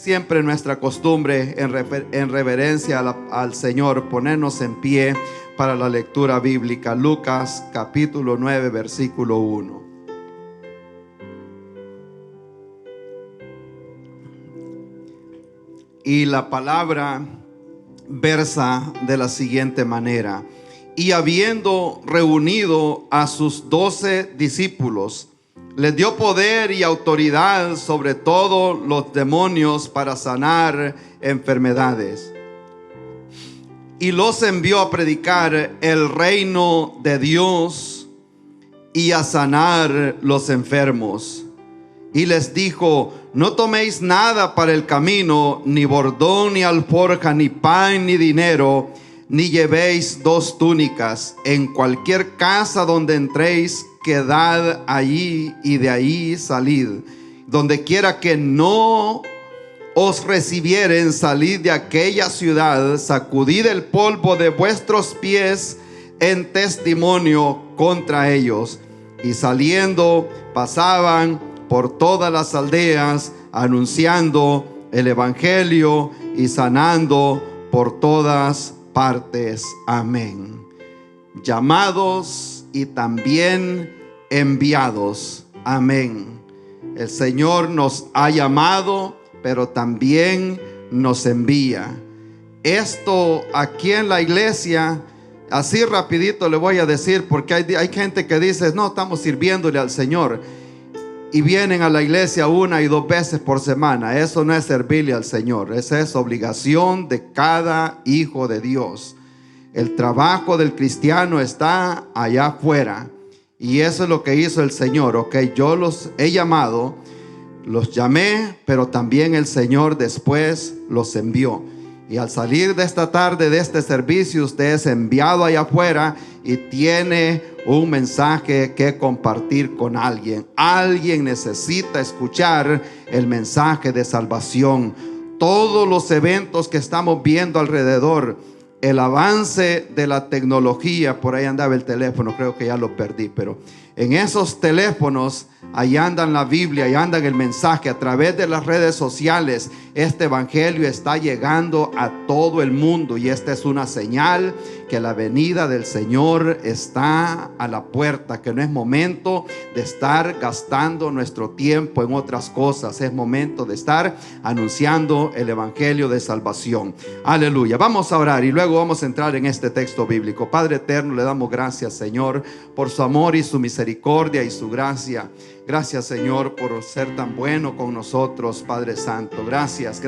siempre nuestra costumbre en reverencia al Señor, ponernos en pie para la lectura bíblica. Lucas capítulo 9, versículo 1. Y la palabra versa de la siguiente manera: y habiendo reunido a sus 12 discípulos, les dio poder y autoridad sobre todos los demonios para sanar enfermedades. Y los envió a predicar el reino de Dios y a sanar los enfermos. Y les dijo: no toméis nada para el camino, ni bordón, ni alforja, ni pan, ni dinero, ni llevéis 2 túnicas. En cualquier casa donde entréis, quedad allí, y de ahí salid. Donde quiera que no os recibieren, salid de aquella ciudad, sacudid el polvo de vuestros pies en testimonio contra ellos. Y saliendo, pasaban por todas las aldeas, anunciando el evangelio y sanando por todas partes. Amén. Llamados y también enviados. Amén. El Señor nos ha llamado, pero también nos envía. Esto aquí en la iglesia, así rapidito le voy a decir, porque hay gente que dice: no, estamos sirviéndole al Señor, y vienen a la iglesia 1 y 2 veces por semana. Eso no es servirle al Señor. Esa es obligación de cada hijo de Dios. El trabajo del cristiano está allá afuera, y eso es lo que hizo el Señor. Ok, yo los he llamado, los llamé, pero también el Señor después los envió. Y al salir de esta tarde de este servicio, usted es enviado allá afuera y tiene un mensaje que compartir con alguien. Alguien necesita escuchar el mensaje de salvación. Todos los eventos que estamos viendo alrededor, el avance de la tecnología, por ahí andaba el teléfono, creo que ya lo perdí, pero en esos teléfonos, ahí andan la Biblia, ahí andan el mensaje. A través de las redes sociales, este evangelio está llegando a todo el mundo, y esta es una señal que la venida del Señor está a la puerta, que no es momento de estar gastando nuestro tiempo en otras cosas. Es momento de estar anunciando el evangelio de salvación. Aleluya. Vamos a orar y luego vamos a entrar en este texto bíblico. Padre eterno, le damos gracias, Señor, por su amor y su misericordia y su gracia. Gracias, Señor, por ser tan bueno con nosotros, Padre Santo. Gracias,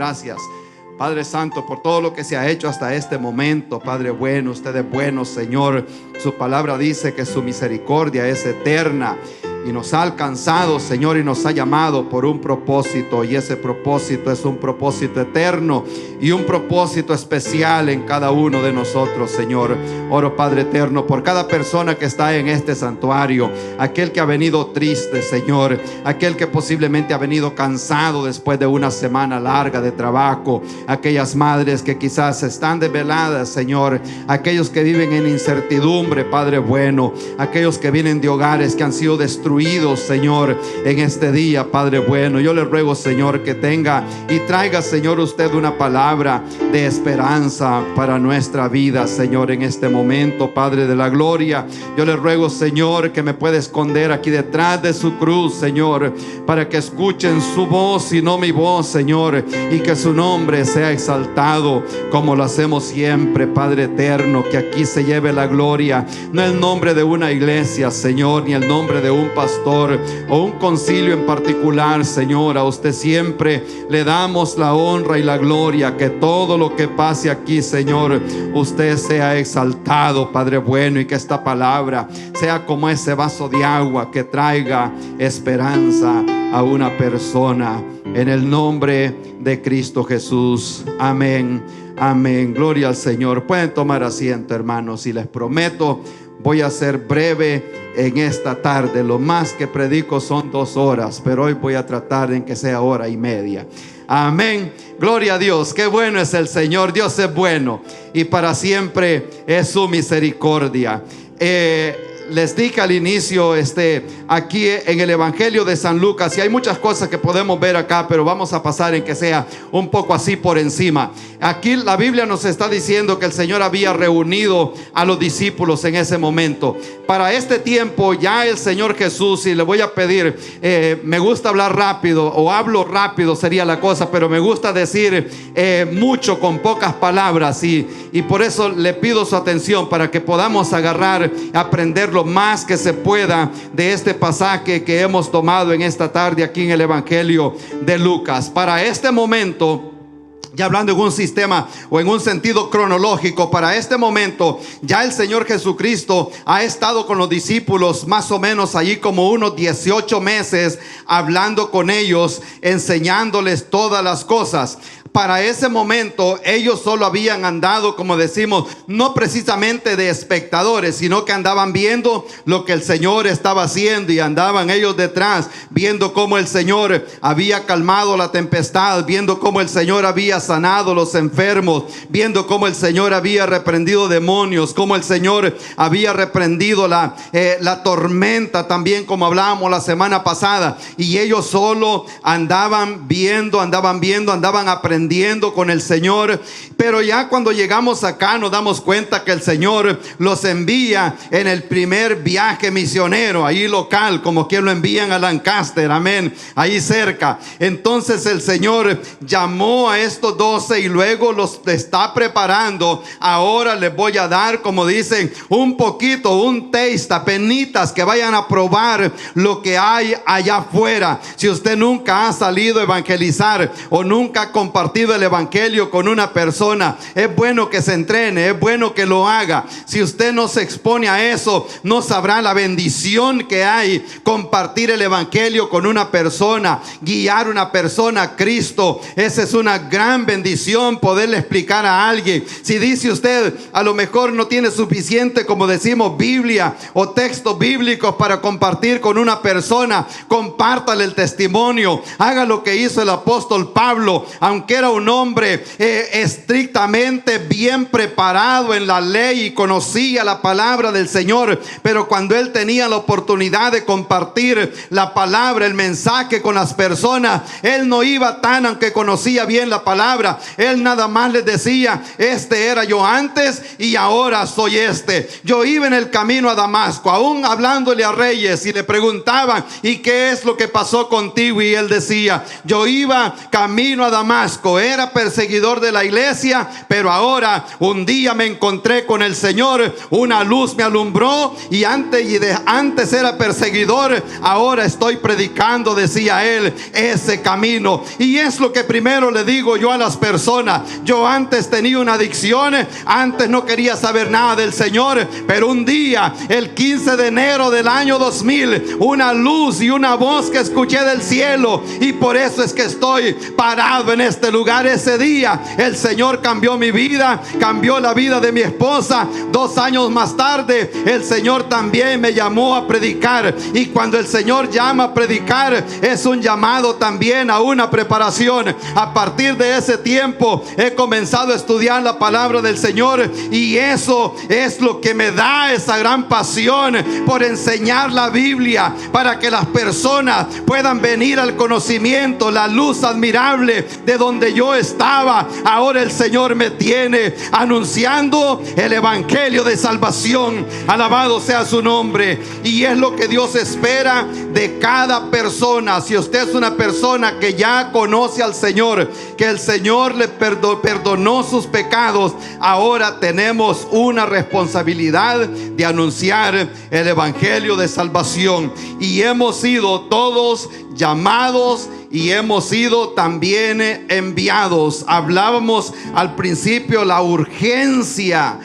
Padre Santo, por todo lo que se ha hecho hasta este momento. Padre bueno, usted es bueno, Señor. Su palabra dice que su misericordia es eterna, y nos ha alcanzado, Señor, y nos ha llamado por un propósito, y ese propósito es un propósito eterno y un propósito especial en cada uno de nosotros, Señor. Oro, Padre eterno, por cada persona que está en este santuario, aquel que ha venido triste, Señor, aquel que posiblemente ha venido cansado después de una semana larga de trabajo, aquellas madres que quizás están desveladas, Señor, aquellos que viven en incertidumbre, Padre bueno, aquellos que vienen de hogares que han sido destruidos, Señor, en este día, Padre bueno. Yo le ruego, Señor, que tenga y traiga, Señor, usted una palabra de esperanza para nuestra vida, Señor, en este momento, Padre de la gloria. Yo le ruego, Señor, que me pueda esconder aquí detrás de su cruz, Señor, para que escuchen su voz y no mi voz, Señor, y que su nombre sea exaltado como lo hacemos siempre, Padre eterno. Que aquí se lleve la gloria, no el nombre de una iglesia, Señor, ni el nombre de un pastor o un concilio en particular, Señor. A usted siempre le damos la honra y la gloria. Que todo lo que pase aquí, Señor, usted sea exaltado, Padre bueno, y que esta palabra sea como ese vaso de agua que traiga esperanza a una persona, en el nombre de Cristo Jesús. Amén, amén. Gloria al Señor. Pueden tomar asiento, hermanos, y les prometo, voy a ser breve en esta tarde. Lo más que predico son 2 horas, pero hoy voy a tratar en que sea 1:30. Amén. Gloria a Dios. Qué bueno es el Señor. Dios es bueno y para siempre es su misericordia. les dije al inicio, aquí en el Evangelio de San Lucas, y hay muchas cosas que podemos ver acá, pero vamos a pasar en que sea un poco así por encima. Aquí la Biblia nos está diciendo que el Señor había reunido a los discípulos en ese momento. Para este tiempo ya el Señor Jesús, y le voy a pedir, me gusta hablar rápido, o hablo rápido sería la cosa, pero me gusta decir mucho con pocas palabras, y por eso le pido su atención para que podamos agarrar, aprender lo más que se pueda de este pasaje que hemos tomado en esta tarde aquí en el Evangelio de Lucas. Para este momento, ya hablando en un sistema o en un sentido cronológico, para este momento ya el Señor Jesucristo ha estado con los discípulos más o menos allí como unos 18 meses, hablando con ellos, enseñándoles todas las cosas. Para ese momento ellos solo habían andado, como decimos, no precisamente de espectadores, sino que andaban viendo lo que el Señor estaba haciendo, y andaban ellos detrás viendo cómo el Señor había calmado la tempestad, viendo cómo el Señor había sanado los enfermos, viendo cómo el Señor había reprendido demonios, cómo el Señor había reprendido la tormenta también, como hablábamos la semana pasada. Y ellos solo andaban viendo, andaban aprendiendo con el Señor. Pero ya cuando llegamos acá nos damos cuenta que el Señor los envía en el primer viaje misionero, ahí local, como quien lo envían a Lancaster, amén, ahí cerca. Entonces el Señor llamó a estos 12 y luego los está preparando. Ahora les voy a dar, como dicen, un poquito, un taste, apenitas, que vayan a probar lo que hay allá afuera. Si usted nunca ha salido a evangelizar o nunca ha compartido el evangelio con una persona, es bueno que se entrene, es bueno que lo haga. Si usted no se expone a eso, no sabrá la bendición que hay compartir el evangelio con una persona, guiar una persona a Cristo. Esa es una gran bendición, poderle explicar a alguien. Si dice usted, a lo mejor no tiene suficiente, como decimos, Biblia o textos bíblicos para compartir con una persona, compártale el testimonio. Haga lo que hizo el apóstol Pablo, aunque era un hombre estrictamente bien preparado en la ley y conocía la palabra del Señor, pero cuando él tenía la oportunidad de compartir la palabra, el mensaje con las personas, él no iba tan, aunque conocía bien la palabra, él nada más les decía: este era yo antes y ahora soy este. Yo iba en el camino a Damasco, aún hablándole a reyes, y le preguntaban: ¿y qué es lo que pasó contigo? Y él decía: yo iba camino a Damasco, era perseguidor de la iglesia, pero ahora un día me encontré con el Señor, una luz me alumbró, y antes era perseguidor, ahora estoy predicando, decía él, ese camino. Y es lo que primero le digo yo a las personas. Yo antes tenía una adicción, antes no quería saber nada del Señor, pero un día, el 15 de enero del año 2000, una luz y una voz que escuché del cielo, y por eso es que estoy parado en este lugar. Ese día el Señor cambió mi vida, cambió la vida de mi esposa. 2 años más tarde el Señor también me llamó a predicar, y cuando el Señor llama a predicar, es un llamado también a una preparación. A partir de ese tiempo he comenzado a estudiar la palabra del Señor, y eso es lo que me da esa gran pasión por enseñar la Biblia, para que las personas puedan venir al conocimiento, la luz admirable de donde yo estaba. Ahora el Señor me tiene anunciando el evangelio de salvación. Alabado sea su nombre. Y es lo que Dios espera de cada persona. Si usted es una persona que ya conoce al Señor, que el Señor le perdonó sus pecados, ahora tenemos una responsabilidad de anunciar el evangelio de salvación. Y hemos sido todos llamados y hemos sido también enviados. Hablábamos al principio la urgencia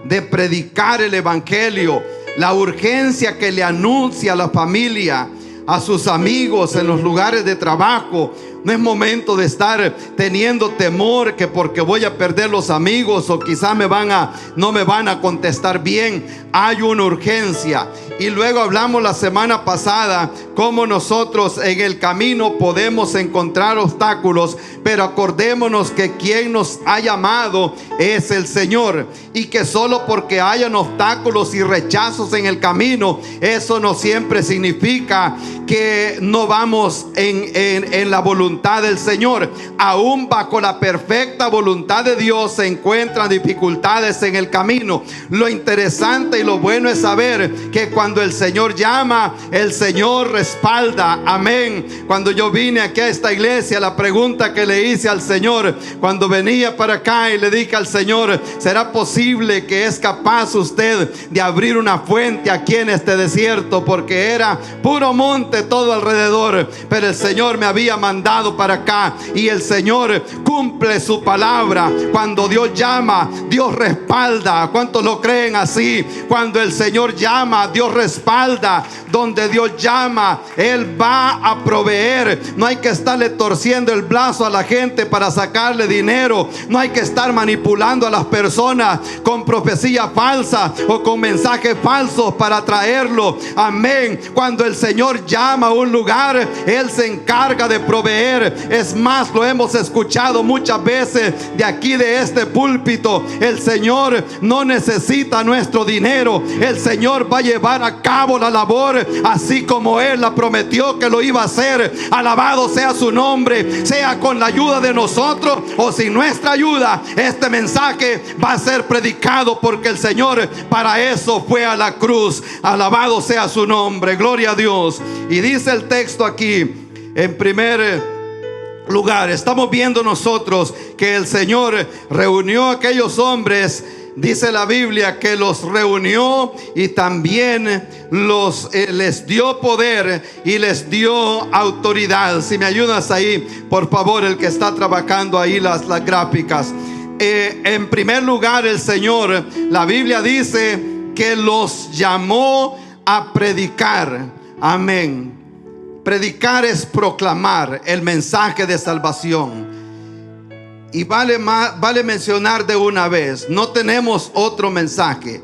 de predicar el evangelio, la urgencia que le anuncia a la familia, a sus amigos en los lugares de trabajo, No es momento de estar teniendo temor que porque voy a perder los amigos o quizá no me van a contestar bien. Hay una urgencia. Y luego hablamos la semana pasada cómo nosotros en el camino podemos encontrar obstáculos, pero acordémonos que quien nos ha llamado es el Señor, y que solo porque hayan obstáculos y rechazos en el camino, eso no siempre significa que no vamos en la voluntad del Señor. Aún bajo la perfecta voluntad de Dios se encuentran dificultades en el camino. Lo interesante y lo bueno es saber que cuando el Señor llama, el Señor respalda. Amén. Cuando yo vine aquí a esta iglesia, la pregunta que le hice al Señor cuando venía para acá, y le dije al Señor: ¿será posible que es capaz usted de abrir una fuente aquí en este desierto? Porque era puro monte todo alrededor, pero el Señor me había mandado para acá, y el Señor cumple su palabra. Cuando Dios llama, Dios respalda. ¿Cuántos lo creen así? Cuando el Señor llama, Dios respalda. Donde Dios llama, Él va a proveer. No hay que estarle torciendo el brazo a la gente para sacarle dinero. No hay que estar manipulando a las personas con profecías falsas o con mensajes falsos para atraerlo. Amén. Cuando el Señor llama a un lugar, Él se encarga de proveer. Es más, lo hemos escuchado muchas veces de aquí, de este púlpito. El Señor no necesita nuestro dinero. El Señor va a llevar a cabo la labor así como Él la prometió que lo iba a hacer. Alabado sea su nombre. Sea con la ayuda de nosotros o sin nuestra ayuda, este mensaje va a ser predicado, porque el Señor para eso fue a la cruz. Alabado sea su nombre. Gloria a Dios. Y dice el texto aquí, en primer lugar, estamos viendo nosotros que el Señor reunió a aquellos hombres. Dice la Biblia que los reunió y también les dio poder y les dio autoridad. Si me ayudas ahí, por favor, el que está trabajando ahí las gráficas. En primer lugar, el Señor, la Biblia dice que los llamó a predicar. Amén. Predicar es proclamar el mensaje de salvación. Y vale mencionar de una vez, no tenemos otro mensaje.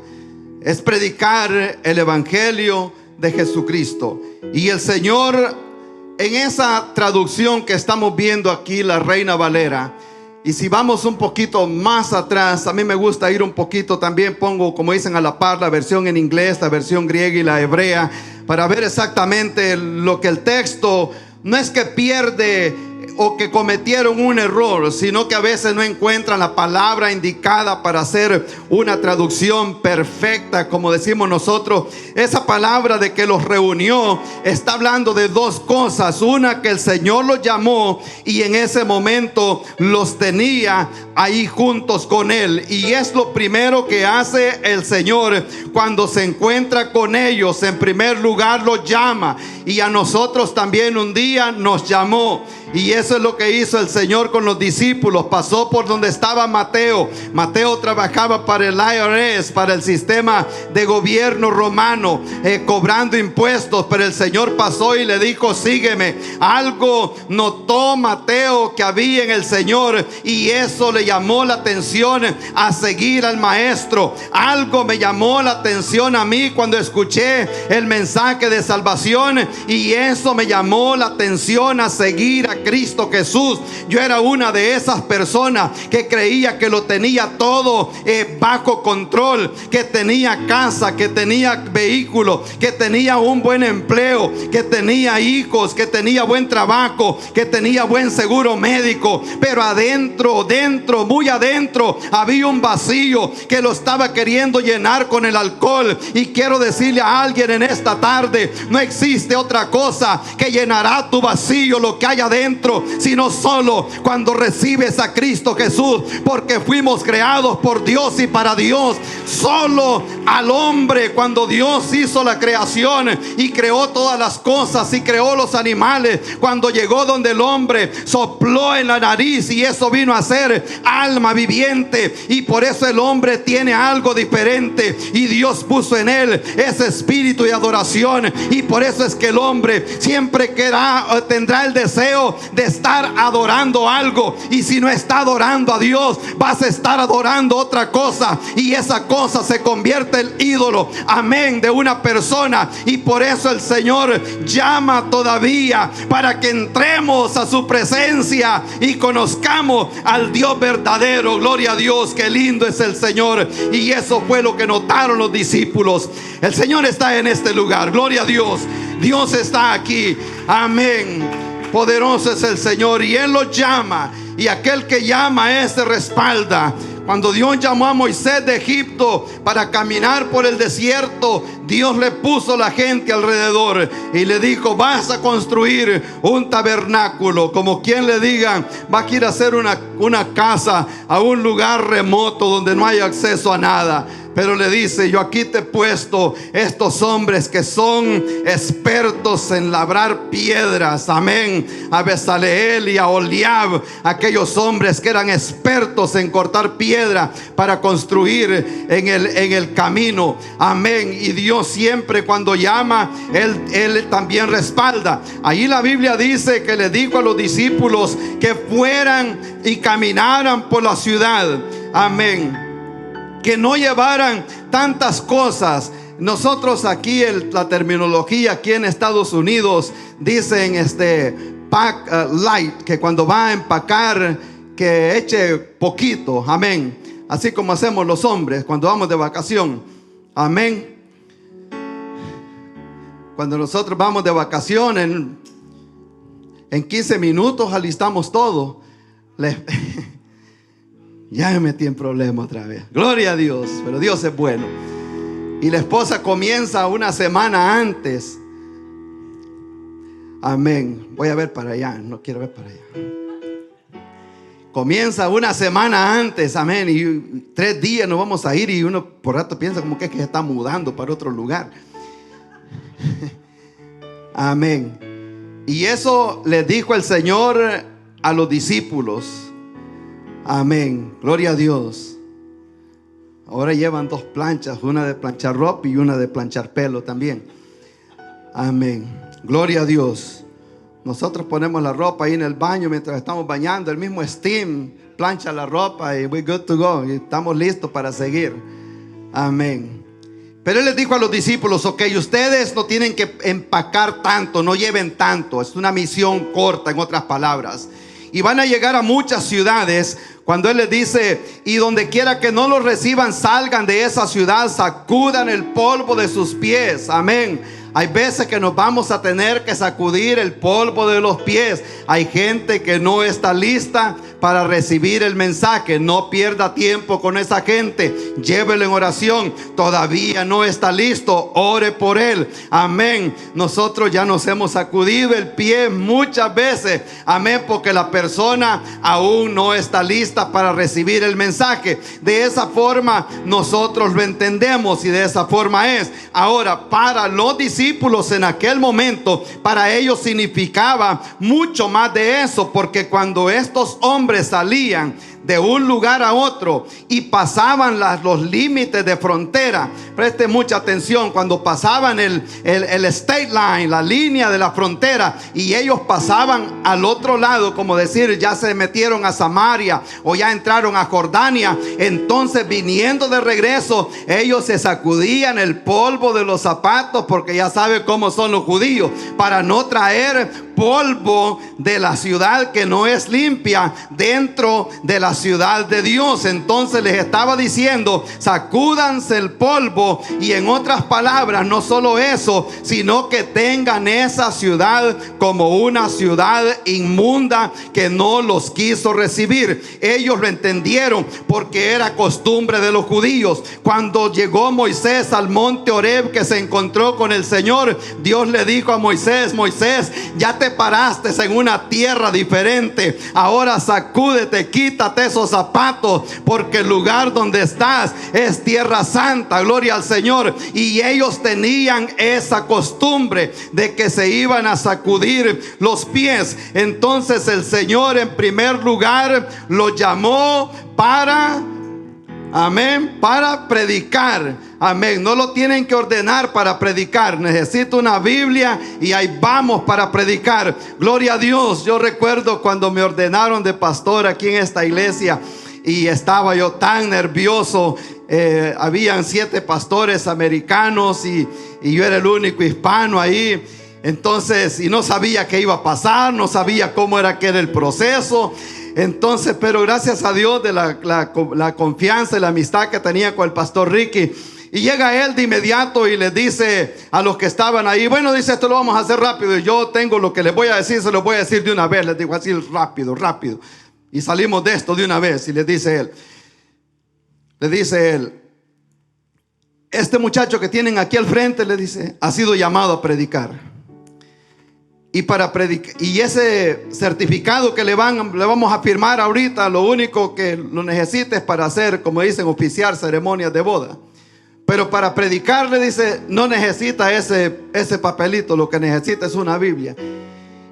Es predicar el evangelio de Jesucristo. Y el Señor, en esa traducción que estamos viendo aquí, la Reina Valera, y si vamos un poquito más atrás, a mí me gusta ir un poquito, también pongo, como dicen, a la par la versión en inglés, la versión griega y la hebrea, para ver exactamente lo que el texto no es que pierde o que cometieron un error, sino que a veces no encuentran la palabra indicada para hacer una traducción perfecta, como decimos nosotros. Esa palabra de que los reunió está hablando de dos cosas. Una, que el Señor los llamó y en ese momento los tenía ahí juntos con Él. Y es lo primero que hace el Señor cuando se encuentra con ellos. En primer lugar los llama, y a nosotros también un día nos llamó. Y eso es lo que hizo el Señor con los discípulos. Pasó por donde estaba Mateo. Mateo trabajaba para el IRS, para el sistema de gobierno romano, cobrando impuestos. Pero el Señor pasó y le dijo: sígueme. Algo notó Mateo que había en el Señor, y eso le llamó la atención a seguir al maestro. Algo me llamó la atención a mí cuando escuché el mensaje de salvación, y eso me llamó la atención a seguir a Cristo Jesús. Yo era una de esas personas que creía que lo tenía todo bajo control, que tenía casa, que tenía vehículo, que tenía un buen empleo, que tenía hijos, que tenía buen trabajo, que tenía buen seguro médico. Pero adentro, muy adentro, había un vacío que lo estaba queriendo llenar con el alcohol. Y quiero decirle a alguien en esta tarde: no existe otra cosa que llenará tu vacío, lo que hay adentro, sino solo cuando recibes a Cristo Jesús, porque fuimos creados por Dios y para Dios. Solo al hombre cuando Dios hizo la creación y creó todas las cosas y creó los animales. Cuando llegó donde el hombre sopló en la nariz y eso vino a ser alma viviente, y por eso el hombre tiene algo diferente y Dios puso en él ese espíritu de adoración, y por eso es que el hombre siempre tendrá el deseo de estar adorando algo, y si no está adorando a Dios vas a estar adorando otra cosa, y esa cosa se convierte en ídolo, amén, de una persona. Y por eso el Señor llama todavía para que entremos a su presencia y conozcamos al Dios verdadero. Gloria a Dios, qué lindo es el Señor. Y eso fue lo que notaron los discípulos. El Señor está en este lugar, gloria a Dios. Dios está aquí, amén. Poderoso es el Señor, y Él los llama, y aquel que llama ese respalda. Cuando Dios llamó a Moisés de Egipto para caminar por el desierto, Dios le puso la gente alrededor y le dijo: vas a construir un tabernáculo, como quien le diga, va a ir a hacer una casa a un lugar remoto donde no hay acceso a nada. Pero le dice: yo aquí te he puesto estos hombres que son expertos en labrar piedras, amén. A Bezaleel y a Oliab, aquellos hombres que eran expertos en cortar piedra para construir en el camino, amén. Y Dios siempre cuando llama, Él también respalda. Ahí la Biblia dice que le dijo a los discípulos que fueran y caminaran por la ciudad, amén, que no llevaran tantas cosas. Nosotros aquí, la terminología aquí en Estados Unidos dicen pack light, que cuando va a empacar que eche poquito, amén, así como hacemos los hombres cuando vamos de vacación, amén. Cuando nosotros vamos de vacación, en 15 minutos alistamos todo. Ya me metí en problema otra vez. Gloria a Dios, pero Dios es bueno. Y la esposa comienza una semana antes. Amén. Voy a ver para allá, no quiero ver para allá. Comienza una semana antes, amén. Y 3 días nos vamos a ir, y uno por rato piensa como que es que se está mudando para otro lugar. Amén. Y eso le dijo el Señor a los discípulos. Amén, gloria a Dios. Ahora llevan 2 planchas, una de planchar ropa y una de planchar pelo también. Amén, gloria a Dios. Nosotros ponemos la ropa ahí en el baño mientras estamos bañando. El mismo steam plancha la ropa y we're good to go, y estamos listos para seguir. Amén. Pero Él les dijo a los discípulos: ok, ustedes no tienen que empacar tanto, no lleven tanto. Es una misión corta, en otras palabras. Y van a llegar a muchas ciudades. Cuando Él les dice: y donde quiera que no los reciban, salgan de esa ciudad, sacudan el polvo de sus pies. Amén. Hay veces que nos vamos a tener que sacudir el polvo de los pies. Hay gente que no está lista para recibir el mensaje. No pierda tiempo con esa gente. Llévelo en oración. Todavía no está listo. Ore por él. Amén. Nosotros ya nos hemos sacudido el pie muchas veces. Amén. Porque la persona aún no está lista para recibir el mensaje. De esa forma nosotros lo entendemos, y de esa forma es. Ahora, para los discípulos en aquel momento, para ellos significaba mucho más de eso, porque cuando estos hombres salían de un lugar a otro y pasaban los límites de frontera, preste mucha atención, cuando pasaban el state line, la línea de la frontera, y ellos pasaban al otro lado, como decir, ya se metieron a Samaria o ya entraron a Jordania, entonces viniendo de regreso, ellos se sacudían el polvo de los zapatos, porque ya sabe cómo son los judíos, para no traer polvo de la ciudad que no es limpia dentro de la ciudad de Dios. Entonces les estaba diciendo: sacúdanse el polvo. Y en otras palabras, no solo eso, sino que tengan esa ciudad como una ciudad inmunda que no los quiso recibir. Ellos lo entendieron porque era costumbre de los judíos. Cuando llegó Moisés al monte Horeb, que se encontró con el Señor, Dios le dijo a Moisés: Moisés, ya te te paraste en una tierra diferente. Ahora sacúdete, quítate esos zapatos, porque el lugar donde estás es tierra santa. Gloria al Señor. Y ellos tenían esa costumbre de que se iban a sacudir los pies. Entonces el Señor en primer lugar lo llamó para, amén, para predicar. Amén. No lo tienen que ordenar para predicar. Necesito una Biblia y ahí vamos para predicar. Gloria a Dios. Yo recuerdo cuando me ordenaron de pastor aquí en esta iglesia y estaba yo tan nervioso. Habían 7 pastores americanos y yo era el único hispano ahí. Entonces, y no sabía qué iba a pasar, no sabía cómo era que era el proceso. Entonces, pero gracias a Dios de la confianza y la amistad que tenía con el pastor Ricky. Y llega él de inmediato y les dice a los que estaban ahí, bueno, dice, esto lo vamos a hacer rápido. Y yo tengo lo que les voy a decir, se lo voy a decir de una vez. Les digo así, rápido, rápido. Y salimos de esto de una vez. Y les dice él, este muchacho que tienen aquí al frente, le dice, ha sido llamado a predicar. Y para predicar, y ese certificado que le vamos a firmar ahorita, lo único que lo necesita es para hacer, como dicen, oficiar ceremonias de boda. Pero para predicar, le dice, no necesita ese papelito, lo que necesita es una Biblia.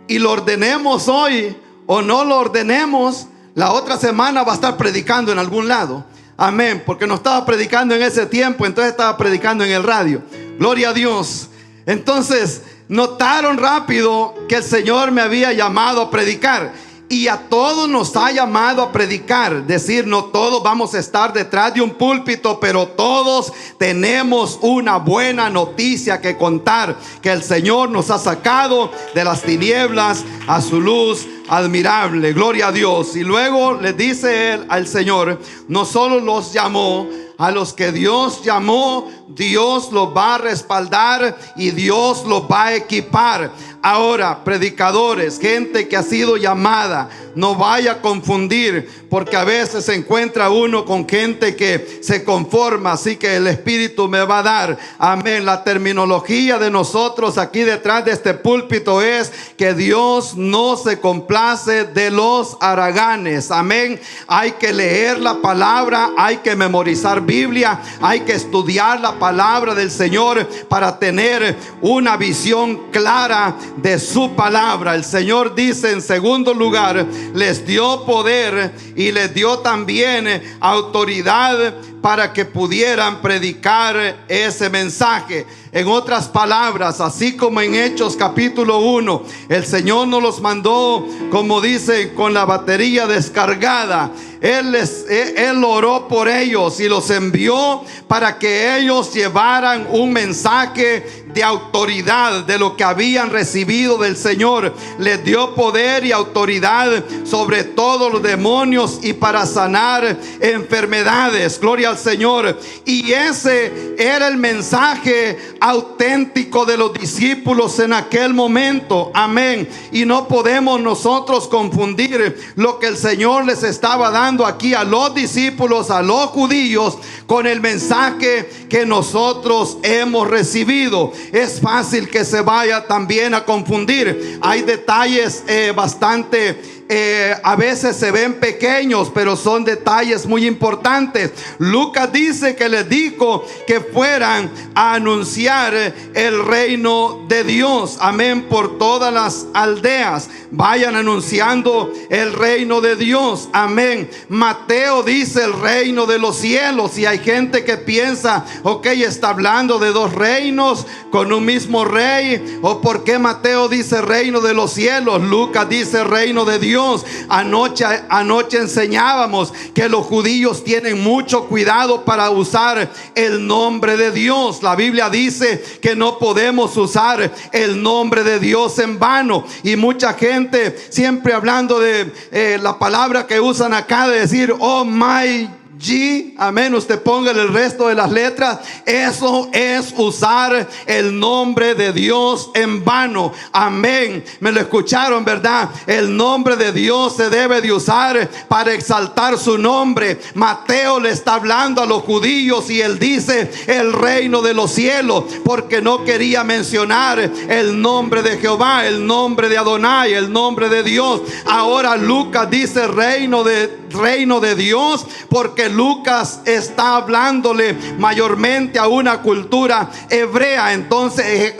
Y lo ordenemos hoy o no lo ordenemos, la otra semana va a estar predicando en algún lado. Amén, porque no estaba predicando en ese tiempo, entonces estaba predicando en el radio. Gloria a Dios. Entonces notaron rápido que el Señor me había llamado a predicar. Y a todos nos ha llamado a predicar. Decir, no todos vamos a estar detrás de un púlpito, pero todos tenemos una buena noticia que contar. Que el Señor nos ha sacado de las tinieblas a su luz admirable. Gloria a Dios. Y luego le dice él al Señor, no solo los llamó, a los que Dios llamó, Dios los va a respaldar y Dios los va a equipar. Ahora, predicadores, gente que ha sido llamada, no vaya a confundir, porque a veces se encuentra uno con gente que se conforma. Así que el Espíritu me va a dar, amén, la terminología de nosotros aquí detrás de este púlpito es que Dios no se complace de los haraganes. Amén. Hay que leer la palabra, hay que memorizar Biblia, hay que estudiar la palabra del Señor para tener una visión clara de su palabra. El Señor dice en segundo lugar, les dio poder y les dio también autoridad para que pudieran predicar ese mensaje. En otras palabras, así como en Hechos capítulo 1, el Señor nos los mandó, como dice, con la batería descargada. Él oró por ellos y los envió para que ellos llevaran un mensaje de autoridad de lo que habían recibido del Señor. Les dio poder y autoridad sobre todos los demonios y para sanar enfermedades. Gloria al Señor. Y ese era el mensaje auténtico de los discípulos en aquel momento. Amén. Y no podemos nosotros confundir lo que el Señor les estaba dando aquí a los discípulos, a los judíos, con el mensaje que nosotros hemos recibido. Es fácil que se vaya también a confundir. Hay detalles bastante a veces se ven pequeños, pero son detalles muy importantes. Lucas dice que les dijo que fueran a anunciar el reino de Dios, amén, por todas las aldeas. Vayan anunciando el reino de Dios, amén. Mateo dice el reino de los cielos, y hay gente que piensa, ok, está hablando de dos reinos con un mismo rey, o por qué Mateo dice reino de los cielos, Lucas dice reino de Dios. Anoche enseñábamos que los judíos tienen mucho cuidado para usar el nombre de Dios. La Biblia dice que no podemos usar el nombre de Dios en vano, y mucha gente siempre hablando de la palabra que usan acá de decir oh my G, amén, usted ponga el resto de las letras. Eso es usar el nombre de Dios en vano. Amén, me lo escucharon, ¿verdad? El nombre de Dios se debe de usar para exaltar su nombre. Mateo le está hablando a los judíos y él dice el reino de los cielos, porque no quería mencionar el nombre de Jehová, el nombre de Adonai, el nombre de Dios. Ahora Lucas dice reino de Dios, porque Lucas está hablándole mayormente a una cultura hebrea, entonces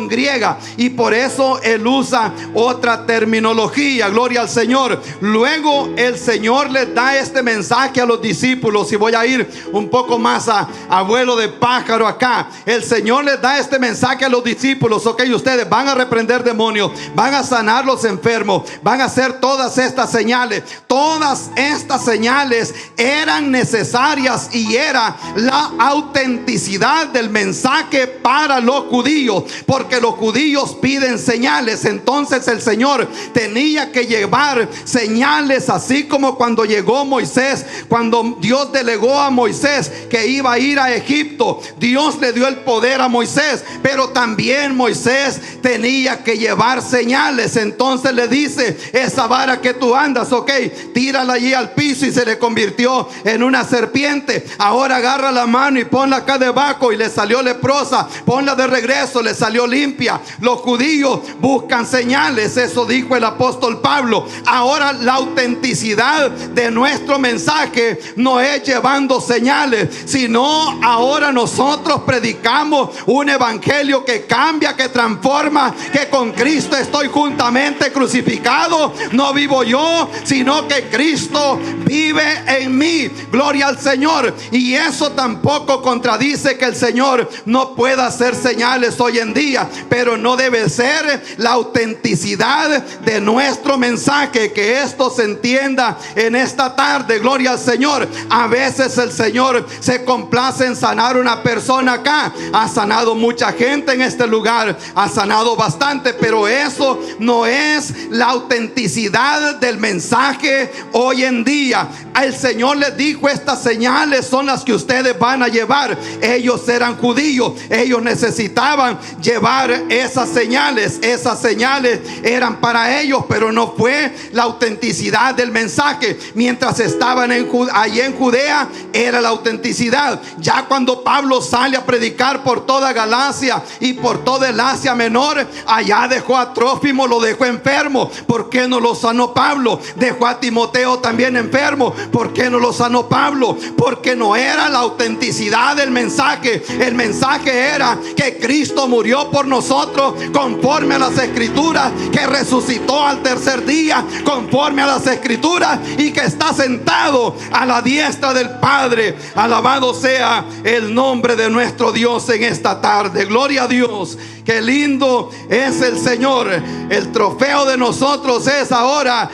griega, y por eso él usa otra terminología. Gloria al Señor. Luego el Señor les da este mensaje a los discípulos, y voy a ir un poco más a vuelo de pájaro acá. El Señor les da este mensaje a los discípulos: ok, ustedes van a reprender demonios, van a sanar los enfermos, van a hacer todas estas señales. Todas estas señales eran necesarias y era la autenticidad del mensaje para los judíos, porque los judíos piden señales. Entonces el Señor tenía que llevar señales, así como cuando llegó Moisés, cuando Dios delegó a Moisés que iba a ir a Egipto. Dios le dio el poder a Moisés, pero también Moisés tenía que llevar señales. Entonces le dice: esa vara que tú andas, ok, tírala allí al piso, y se le convirtió en una serpiente. Ahora agarra la mano y ponla acá debajo, y le salió leprosa. Ponla de regreso, le salió limpia. Los judíos buscan señales, eso dijo el apóstol Pablo. Ahora la autenticidad de nuestro mensaje no es llevando señales, sino ahora nosotros predicamos un evangelio que cambia, que transforma, que con Cristo estoy juntamente crucificado. No vivo yo, sino que Cristo vive en mí. Gloria al Señor. Y eso tampoco contradice que el Señor no pueda hacer señales hoy en día, pero no debe ser la autenticidad de nuestro mensaje. Que esto se entienda en esta tarde. Gloria al Señor. A veces el Señor se complace en sanar una persona acá. Ha sanado mucha gente en este lugar, ha sanado bastante, pero eso no es la autenticidad del mensaje hoy en día. El Señor les dijo: estas señales son las que ustedes van a llevar. Ellos eran judíos, ellos necesitaban llevar esas señales. Esas señales eran para ellos, pero no fue la autenticidad del mensaje. Mientras estaban allí en Judea, era la autenticidad. Ya cuando Pablo sale a predicar por toda Galacia y por toda el Asia Menor, allá dejó a Trófimo, lo dejó enfermo. ¿Por qué no lo sanó Pablo? Dejó a Timoteo también enfermo. ¿Por qué no lo sanó Pablo? Porque no era la autenticidad del mensaje. El mensaje era que Cristo murió por nosotros conforme a las Escrituras, que resucitó al tercer día conforme a las Escrituras, y que está sentado a la diestra del Padre. Alabado sea el nombre de nuestro Dios en esta tarde. Gloria a Dios. Qué lindo es el Señor. El trofeo de nosotros es ahora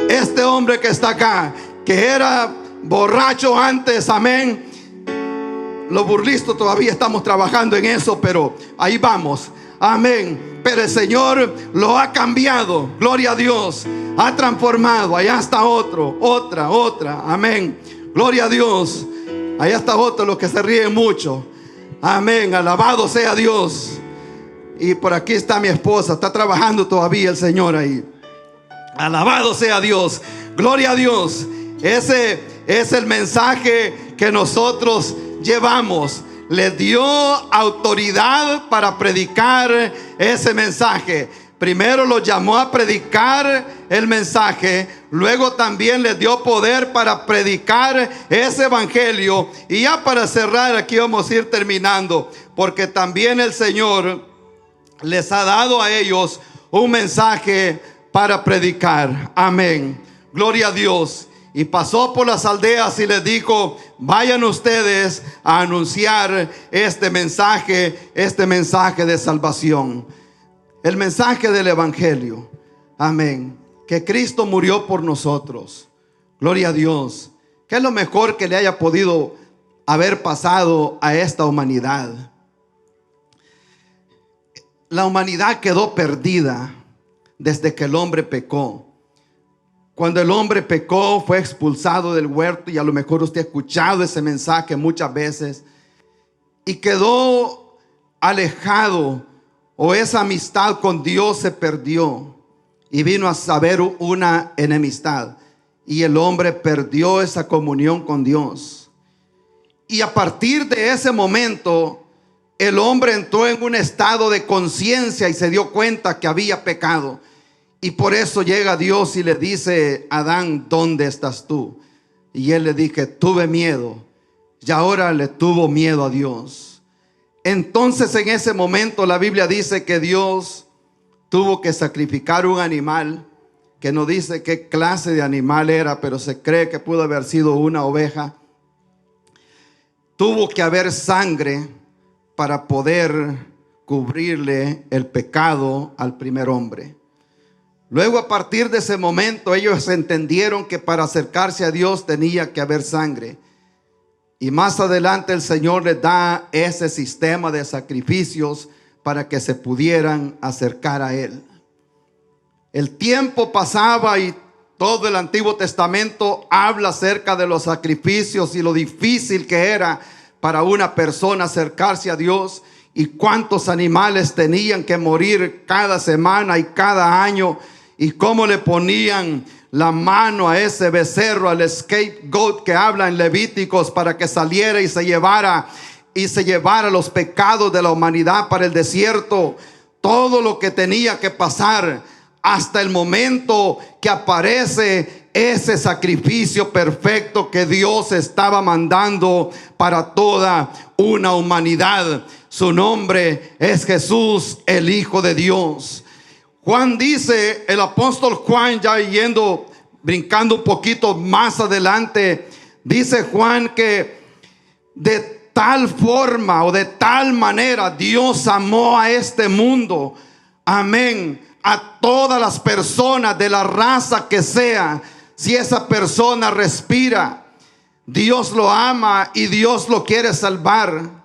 este hombre que está acá, que era borracho antes, amén. Los burlistas todavía estamos trabajando en eso, pero ahí vamos, amén. Pero el Señor lo ha cambiado, gloria a Dios, ha transformado. Allá está otra, amén, gloria a Dios. Allá está otro, los que se ríen mucho, amén, alabado sea Dios. Y por aquí está mi esposa, está trabajando todavía el Señor ahí. Alabado sea Dios, gloria a Dios. Ese es el mensaje que nosotros llevamos. Le dio autoridad para predicar ese mensaje. Primero los llamó a predicar el mensaje, luego también les dio poder para predicar ese evangelio. Y ya para cerrar, aquí vamos a ir terminando, porque también el Señor les ha dado a ellos un mensaje para predicar. Amén, gloria a Dios. Y pasó por las aldeas y les dijo: vayan ustedes a anunciar este mensaje de salvación, el mensaje del evangelio. Amén. Que Cristo murió por nosotros. Gloria a Dios. ¿Qué es lo mejor que le haya podido haber pasado a esta humanidad? La humanidad quedó perdida desde que el hombre pecó. Cuando el hombre pecó, fue expulsado del huerto, y a lo mejor usted ha escuchado ese mensaje muchas veces, y quedó alejado, o esa amistad con Dios se perdió y vino a saber una enemistad, y el hombre perdió esa comunión con Dios. Y a partir de ese momento el hombre entró en un estado de conciencia y se dio cuenta que había pecado. Y por eso llega Dios y le dice: Adán, ¿dónde estás tú? Y él le dije: tuve miedo. Y ahora le tuvo miedo a Dios. Entonces en ese momento la Biblia dice que Dios tuvo que sacrificar un animal, que no dice qué clase de animal era, pero se cree que pudo haber sido una oveja. Tuvo que haber sangre para poder cubrirle el pecado al primer hombre. Luego, a partir de ese momento, ellos entendieron que para acercarse a Dios tenía que haber sangre. Y más adelante el Señor les da ese sistema de sacrificios para que se pudieran acercar a Él. El tiempo pasaba y todo el Antiguo Testamento habla acerca de los sacrificios y lo difícil que era para una persona acercarse a Dios, y cuántos animales tenían que morir cada semana y cada año, y cómo le ponían la mano a ese becerro, al scapegoat que habla en Levíticos, para que saliera y se llevara los pecados de la humanidad para el desierto. Todo lo que tenía que pasar hasta el momento que aparece ese sacrificio perfecto que Dios estaba mandando para toda una humanidad. Su nombre es Jesús, el Hijo de Dios. Juan dice, el apóstol Juan, ya brincando un poquito más adelante, dice Juan que de tal forma o de tal manera Dios amó a este mundo, amén, a todas las personas de la raza que sea. Si esa persona respira, Dios lo ama y Dios lo quiere salvar.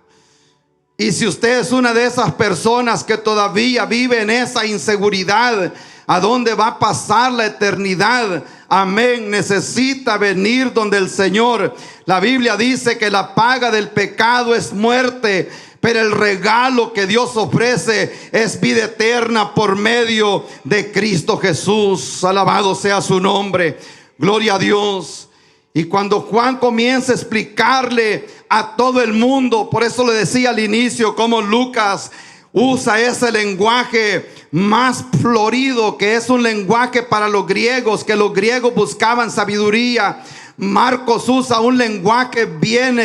Y si usted es una de esas personas que todavía vive en esa inseguridad, ¿a dónde va a pasar la eternidad? Amén, necesita venir donde el Señor. La Biblia dice que la paga del pecado es muerte, pero el regalo que Dios ofrece es vida eterna por medio de Cristo Jesús. Alabado sea su nombre. Gloria a Dios. Y cuando Juan comienza a explicarle a todo el mundo, por eso le decía al inicio cómo Lucas usa ese lenguaje más florido, que es un lenguaje para los griegos, que los griegos buscaban sabiduría. Marcos usa un lenguaje bien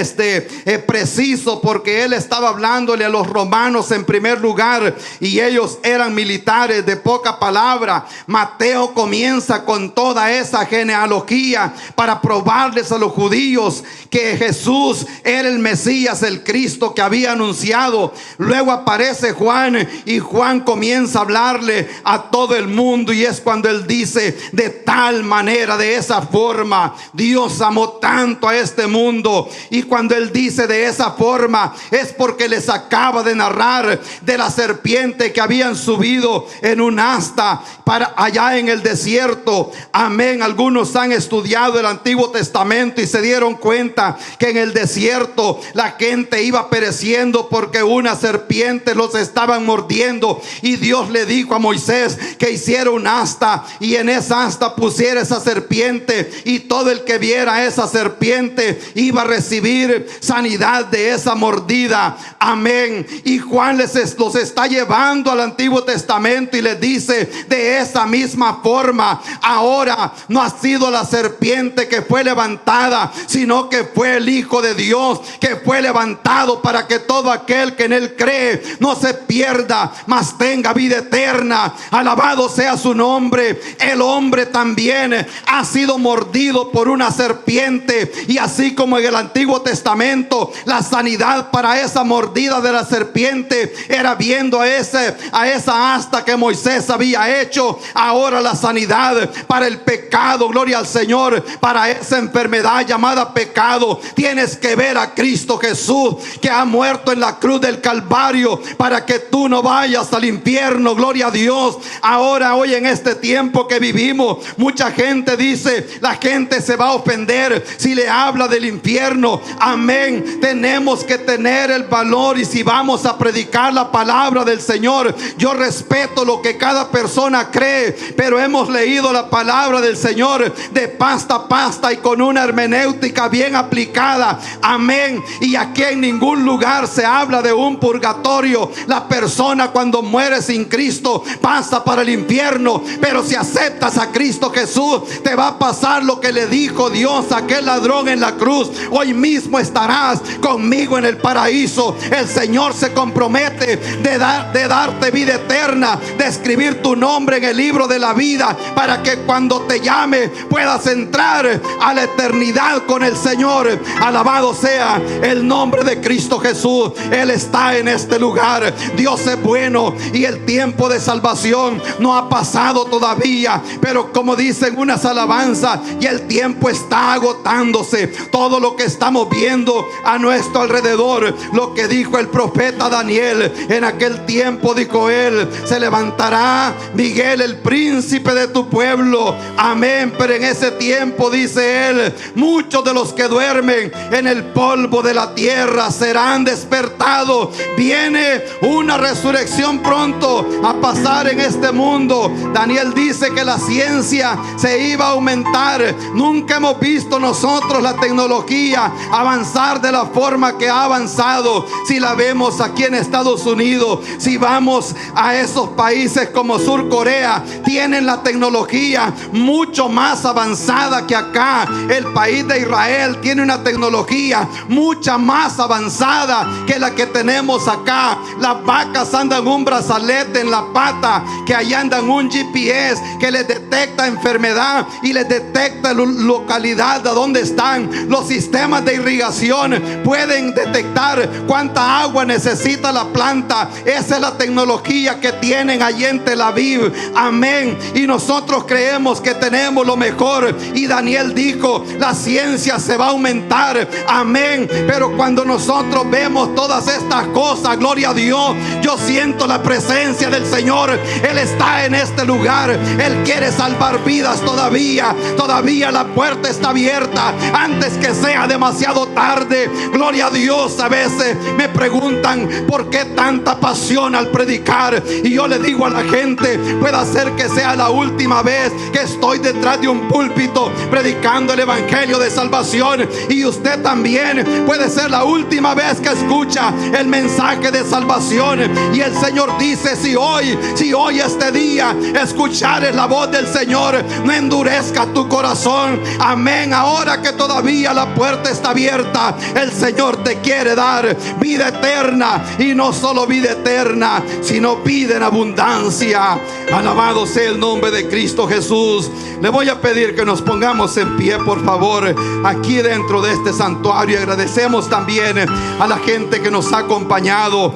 preciso, porque él estaba hablándole a los romanos en primer lugar, y ellos eran militares de poca palabra. Mateo comienza con toda esa genealogía para probarles a los judíos que Jesús era el Mesías, el Cristo que había anunciado. Luego aparece Juan, y Juan comienza a hablarle a todo el mundo, y es cuando él dice: de tal manera, de esa forma, Dios amó tanto a este mundo. Y cuando él dice de esa forma, es porque les acaba de narrar de la serpiente que habían subido en un asta para allá en el desierto. Amén. Algunos han estudiado el Antiguo Testamento y se dieron cuenta que en el desierto la gente iba pereciendo porque una serpiente los estaban mordiendo, y Dios le dijo a Moisés que hiciera un asta, y en esa asta pusiera esa serpiente, y todo el que viera esa serpiente iba a recibir sanidad de esa mordida. Amén. Y Juan los está llevando al Antiguo Testamento y les dice: de esa misma forma, ahora no ha sido la serpiente que fue levantada, sino que fue el Hijo de Dios que fue levantado, para que todo aquel que en él cree no se pierda, mas tenga vida eterna. Alabado sea su nombre. El hombre también ha sido mordido por una serpiente, y así como en el Antiguo Testamento la sanidad para esa mordida mordida de la serpiente era viendo a esa asta que Moisés había hecho. Ahora la sanidad para el pecado, gloria al Señor, para esa enfermedad llamada pecado, tienes que ver a Cristo Jesús, que ha muerto en la cruz del Calvario para que tú no vayas al infierno. Gloria a Dios. Ahora, hoy en este tiempo que vivimos, mucha gente dice, la gente se va a ofender si le habla del infierno. Amén. Tenemos que tener el valor, y si vamos a predicar la palabra del Señor, yo respeto lo que cada persona cree, pero hemos leído la palabra del Señor de pasta a pasta y con una hermenéutica bien aplicada. Amén. Y aquí en ningún lugar se habla de un purgatorio. La persona cuando muere sin Cristo pasa para el infierno, pero si aceptas a Cristo Jesús, te va a pasar lo que le dijo Dios a aquel ladrón en la cruz: hoy mismo estarás conmigo en el paraíso. El Señor se compromete de darte vida eterna, de escribir tu nombre en el libro de la vida, para que cuando te llame puedas entrar a la eternidad con el Señor. Alabado sea el nombre de Cristo Jesús. Él está en este lugar. Dios es bueno y el tiempo de salvación no ha pasado todavía, pero como dicen unas alabanzas, y el tiempo está agotándose. Todo lo que estamos viendo a nuestro alrededor, lo que dijo el profeta Daniel: en aquel tiempo, dijo él, se levantará Miguel, el príncipe de tu pueblo. Amén. Pero en ese tiempo, dice él, muchos de los que duermen en el polvo de la tierra serán despertados. Viene una resurrección pronto a pasar en este mundo. Daniel dice que la ciencia se iba a aumentar. Nunca hemos visto nosotros la tecnología avanzar de la forma que ha avanzado. Si la vemos aquí en Estados Unidos, si vamos a esos países como Sur Corea, tienen la tecnología mucho más avanzada que acá. El país de Israel tiene una tecnología mucha más avanzada que la que tenemos acá. Las vacas andan un brazalete en la pata, que allá andan un GPS que les detecta enfermedad y les detecta localidad de donde están. Los sistemas de irrigación pueden detectar cuánta agua necesita la planta. Esa es la tecnología que tienen allí en Tel Aviv. Amén. Y nosotros creemos que tenemos lo mejor, y Daniel dijo, la ciencia se va a aumentar. Amén. Pero cuando nosotros vemos todas estas cosas, gloria a Dios, yo siento la presencia del Señor. Él está en este lugar. Él quiere salvar vidas todavía. Todavía la puerta está abierta antes que sea demasiado tarde. Gloria a Dios. A veces me preguntan por qué tanta pasión al predicar, y yo le digo a la gente, puede ser que sea la última vez que estoy detrás de un púlpito predicando el evangelio de salvación, y usted también puede ser la última vez que escucha el mensaje de salvación. Y el Señor dice, si hoy este día escuchares la voz del Señor, no endurezca tu corazón. Amén. Ahora que todavía la puerta está abierta, el Señor te quiere dar vida eterna, y no solo vida eterna, sino vida en abundancia. Alabado sea el nombre de Cristo Jesús. Le voy a pedir que nos pongamos en pie, por favor, aquí dentro de este santuario. Agradecemos también a la gente que nos ha acompañado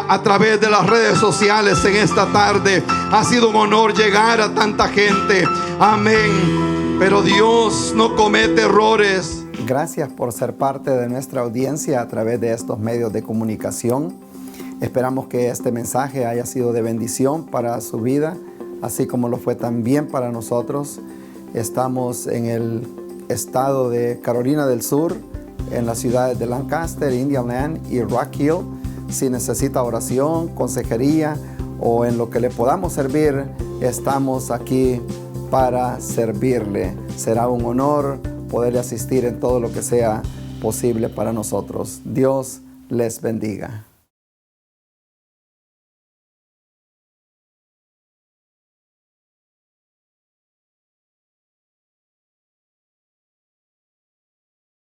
a través de las redes sociales en esta tarde. Ha sido un honor llegar a tanta gente. Amén. Pero Dios no comete errores. Gracias por ser parte de nuestra audiencia a través de estos medios de comunicación. Esperamos que este mensaje haya sido de bendición para su vida, así como lo fue también para nosotros. Estamos en el estado de Carolina del Sur, en las ciudades de Lancaster, Indian Land y Rock Hill. Si necesita oración, consejería o en lo que le podamos servir, estamos aquí para servirle. Será un honor poderle asistir en todo lo que sea posible para nosotros. Dios les bendiga.